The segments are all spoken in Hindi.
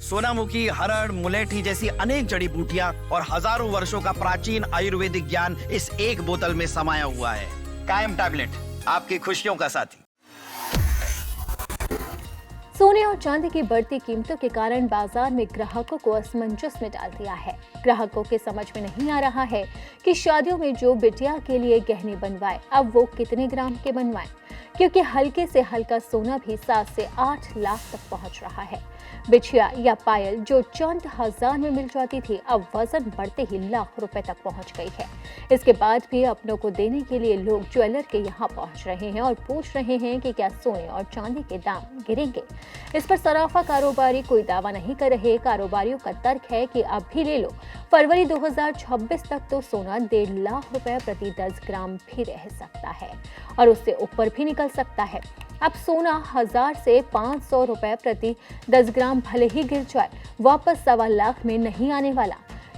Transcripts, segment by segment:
सोनामुखी, हरड़, मुलेठी जैसी अनेक जड़ी बूटियां और हजारों वर्षों का प्राचीन आयुर्वेदिक ज्ञान इस एक बोतल में समाया हुआ है। कायम टैबलेट, आपकी खुशियों का साथी। सोने और चांदी की बढ़ती कीमतों के कारण बाजार में ग्राहकों को असमंजस में डाल दिया है। ग्राहकों के समझ में नहीं आ रहा है कि शादियों में जो बिटिया के लिए गहने बनवाए, अब वो कितने ग्राम के बनवाएं, क्योंकि हल्के से हल्का सोना भी 7 से 8 लाख तक पहुंच रहा है। बिछिया या पायल जो चंद हजार में मिल जाती थी, अब वजन बढ़ते ही लाख रुपए तक पहुंच गई है। इसके बाद भी अपनों को देने के लिए लोग ज्वेलर के यहाँ पहुंच रहे हैं और पूछ रहे हैं कि क्या सोने और चांदी के दाम गिरेंगे। इस पर सराफा कारोबारी कोई दावा नहीं कर रहे। कारोबारियों का तर्क है कि अब भी ले लो, फरवरी 2026 तक तो सोना 1.5 लाख रुपए प्रति 10 ग्राम भी रह सकता है और उससे ऊपर भी निकल सकता है। अब सोना 1000 से 500 रुपए प्रति 10 ग्राम भले ही गिर जाए, वापस 1.25 लाख में नहीं आने वाला।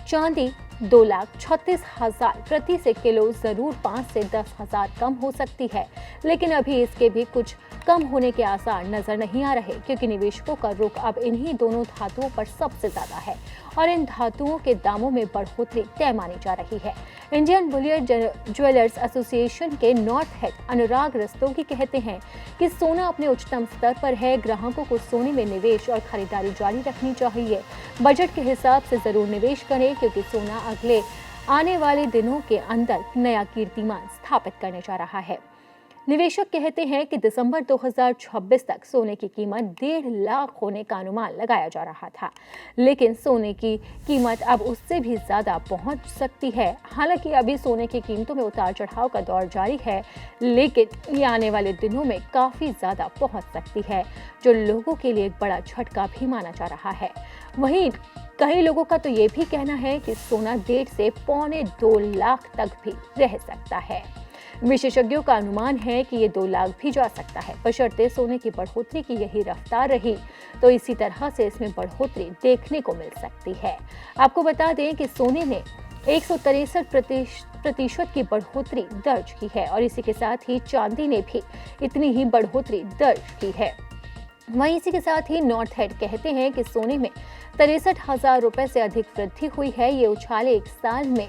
चांदी 2,36,000 प्रति से किलो जरूर 5 से 10 हजार कम हो सकती है, लेकिन अभी इसके भी कुछ कम होने के आसार नजर नहीं आ रहे, क्योंकि निवेशकों का रुख अब इन्हीं दोनों धातुओं पर सबसे ज्यादा है और इन धातुओं के दामों में बढ़ोतरी तय मानी जा रही है। इंडियन बुलियन ज्वेलर्स एसोसिएशन के नॉर्थ हेड अनुराग रस्तोगी कहते हैं कि सोना अपने उच्चतम स्तर पर है। ग्राहकों को सोने में निवेश और खरीदारी जारी रखनी चाहिए। बजट के हिसाब से जरूर निवेश करें, क्योंकि सोना अगले आने वाले दिनों के अंदर नया कीर्तिमान स्थापित करने जा रहा है। निवेशक कहते हैं कि दिसंबर 2026 तक सोने की कीमत 1.5 लाख होने का अनुमान लगाया जा रहा था, लेकिन सोने की कीमत अब उससे भी ज्यादा पहुंच सकती है। हालांकि अभी सोने की कीमतों में उतार चढ़ाव का दौर जारी है, लेकिन ये आने वाले दिनों में काफी ज्यादा पहुंच सकती है, जो लोगों के लिए एक बड़ा झटका भी माना जा रहा है। वहीं कई लोगों का तो ये भी कहना है कि सोना 1.5 से 1.25 लाख तक भी रह सकता है। विशेषज्ञों का अनुमान है कि ये 2 लाख भी जा सकता है, बशर्ते सोने की बढ़ोतरी की यही रफ्तार रही तो इसी तरह से इसमें बढ़ोतरी देखने को मिल सकती है। आपको बता दें कि सोने ने 163% की बढ़ोतरी दर्ज की है और इसी के साथ ही चांदी ने भी इतनी ही बढ़ोतरी दर्ज की है। वहीं इसी के साथ ही नॉर्थ हेड कहते हैं कि सोने में 63,000 रुपए से अधिक वृद्धि हुई है। ये उछाल एक साल में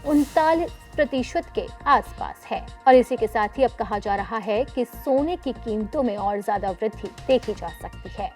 39% के आसपास है और इसी के साथ ही अब कहा जा रहा है कि सोने की कीमतों में और ज्यादा वृद्धि देखी जा सकती है।